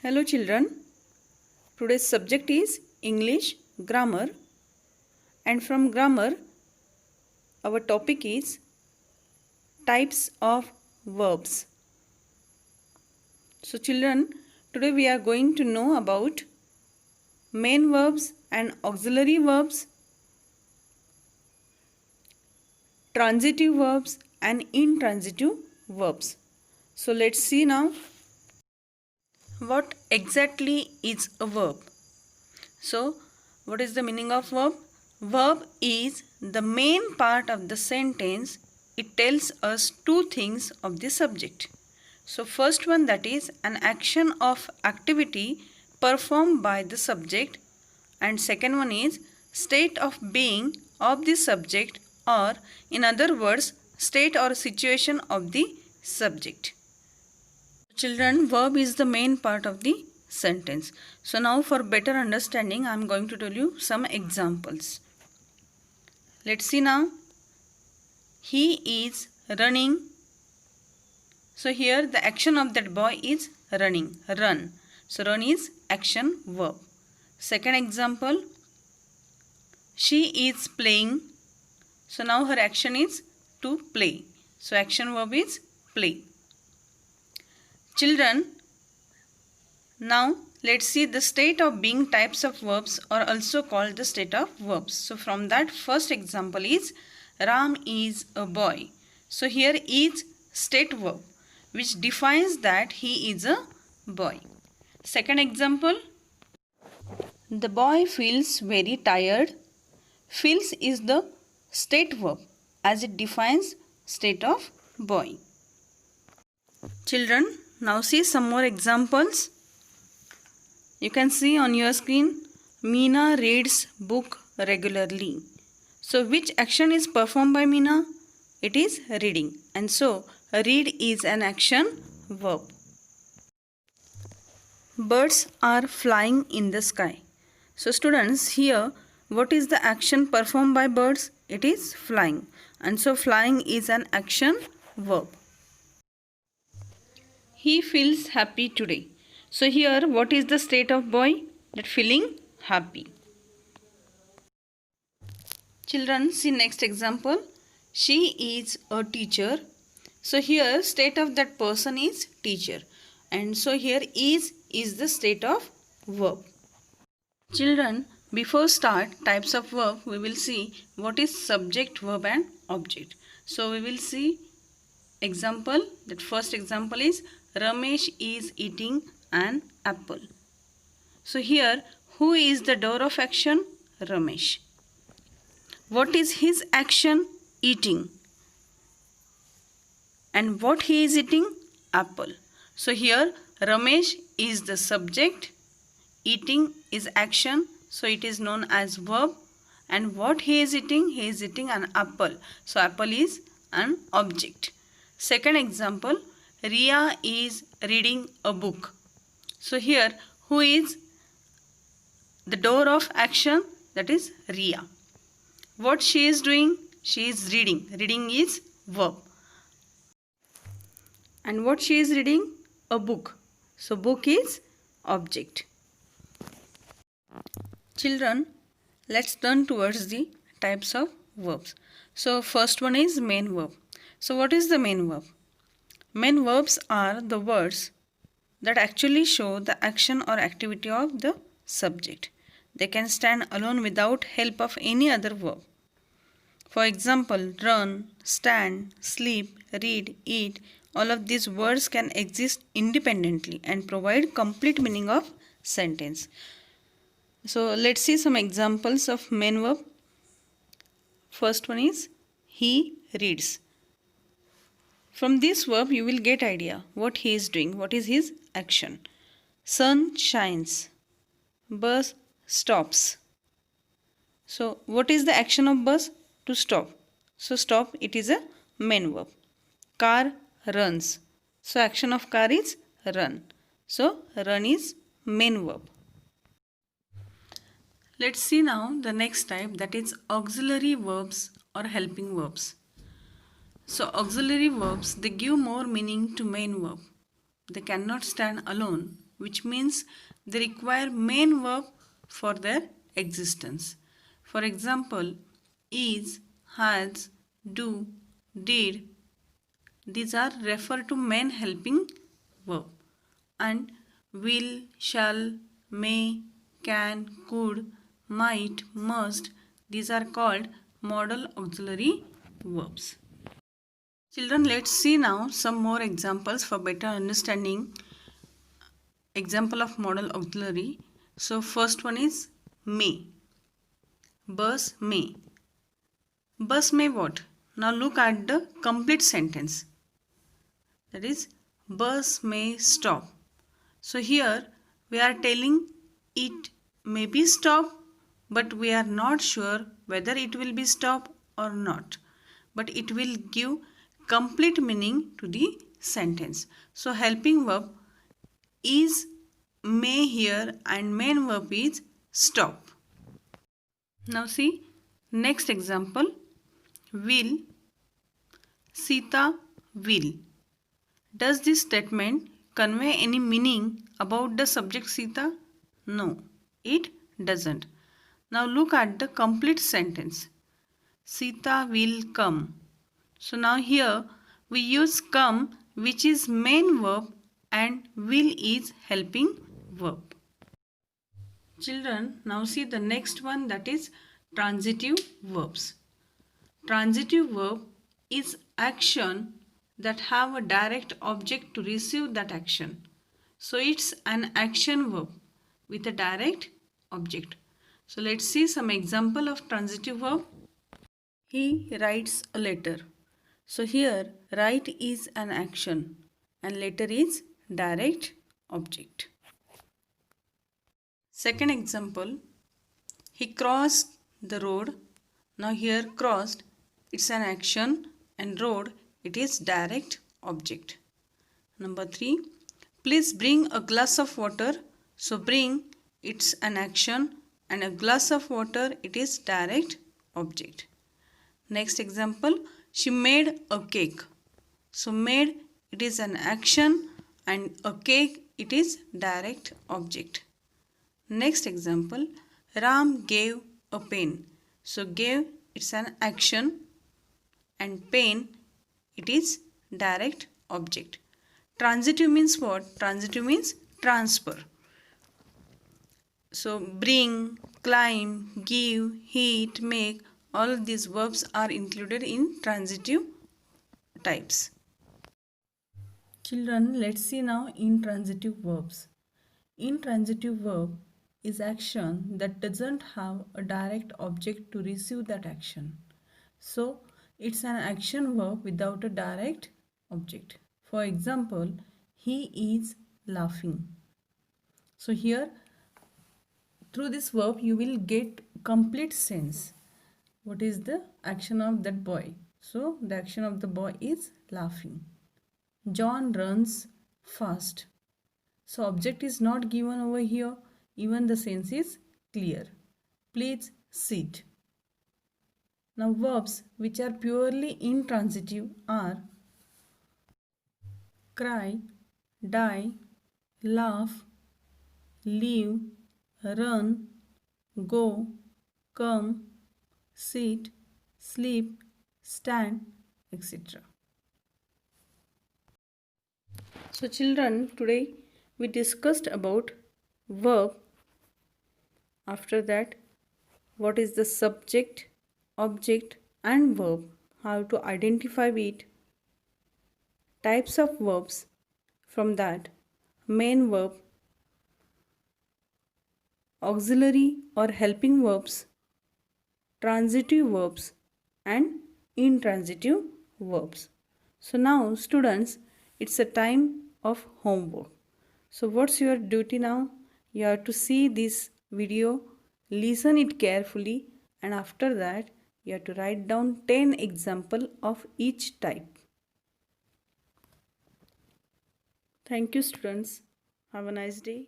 Hello children, today's subject is English grammar, and from grammar our topic is types of verbs. So children, today we are going to know about main verbs and auxiliary verbs, transitive verbs and intransitive verbs. So let's see now what exactly is a verb. So, what is the meaning of verb? Verb is the main part of the sentence. It tells us two things of the subject. So, first one, that is an action of activity performed by the subject, and second one is state of being of the subject, or in other words, state or situation of the subject. Children, verb is the main part of the sentence. So now for better understanding, I am going to tell you some examples. Let's see now. He is running. So here the action of that boy is running, run. So run is action verb. Second example, she is playing. So now her action is to play. So action verb is play. Children, now let's see the state of being types of verbs are also called the state of verbs. So from that, first example is Ram is a boy. So here is state verb which defines that he is a boy. Second example, the boy feels very tired. Feels is the state verb as it defines state of boy. Children, now see some more examples. You can see on your screen, Meena reads book regularly. So which action is performed by Meena? It is reading. And so read is an action verb. Birds are flying in the sky. So students, here what is the action performed by birds? It is flying. And so flying is an action verb. He feels happy today. So here what is the state of boy? That feeling happy. Children, see next example. She is a teacher. So here state of that person is teacher. And so here is the state of verb. Children, before start types of verb, we will see what is subject, verb and object. So we will see example. That first example is Ramesh is eating an apple. So here, who is the doer of action? Ramesh. What is his action? Eating. And what he is eating? Apple. So here, Ramesh is the subject. Eating is action. So it is known as verb. And what he is eating? He is eating an apple. So apple is an object. Second example, Riya is reading a book. So here, who is the doer of action? That is Riya. What she is doing? She is reading. Reading is verb. And what she is reading? A book. So book is object. Children, let's turn towards the types of verbs. So first one is main verb. So what is the main verb? Main verbs are the words that actually show the action or activity of the subject. They can stand alone without help of any other verb. For example, run, stand, sleep, read, eat, all of these words can exist independently and provide complete meaning of sentence. So let's see some examples of main verb. First one is he reads. From this verb, you will get idea what he is doing, what is his action. Sun shines. Bus stops. So, what is the action of bus? To stop. So, stop, it is a main verb. Car runs. So, action of car is run. So, run is main verb. Let's see now the next type, that is auxiliary verbs or helping verbs. So auxiliary verbs, they give more meaning to main verb. They cannot stand alone which means they require main verb for their existence. For example, is, has, do, did, these are refer to main helping verb, and will, shall, may, can, could, might, must, these are called modal auxiliary verbs. Children, let's see now some more examples for better understanding. Example of modal auxiliary. So first one is may. Bus may. Bus may what? Now look at the complete sentence. That is, bus may stop. So here we are telling it may be stopped, but we are not sure whether it will be stopped or not. But it will give complete meaning to the sentence. So helping verb is may here and main verb is stop. Now see next example, will. Sita will. Does this statement convey any meaning about the subject Sita? No, it doesn't. Now look at the complete sentence. Sita will come. So now here we use come, which is main verb, and will is helping verb. Children, now see the next one, that is transitive verbs. Transitive verb is action that have a direct object to receive that action. So it's an action verb with a direct object. So let's see some example of transitive verb. He writes a letter. So here write is an action and letter is direct object. Second example, he crossed the road. Now here crossed, it's an action, and road, it is direct object. Number 3, please bring a glass of water. So bring, it's an action, and a glass of water, it is direct object. Next example, she made a cake. So made, it is an action, and a cake, it is direct object. Next example, Ram gave a pen. So gave, it's an action, and pen, it is direct object. Transitive means what? Transitive means transfer. So bring, climb, give, heat, make, all of these verbs are included in transitive types. Children, let's see now intransitive verbs. Intransitive verb is action that doesn't have a direct object to receive that action. So it's an action verb without a direct object. For example, he is laughing. So here through this verb you will get complete sense. What is the action of that boy? So the action of the boy is laughing. John runs fast. So object is not given over here. Even the sense is clear. Please sit. Now verbs which are purely intransitive are cry, die, laugh, leave, run, go, come, sit, sleep, stand, etc. So children, today we discussed about verb. After that, what is the subject, object and verb, how to identify it, types of verbs, from that main verb, auxiliary or helping verbs, transitive verbs and intransitive verbs. So now students, it's a time of homework. So what's your duty now? You have to see this video, listen it carefully, and after that you have to write down 10 examples of each type. Thank you students. Have a nice day.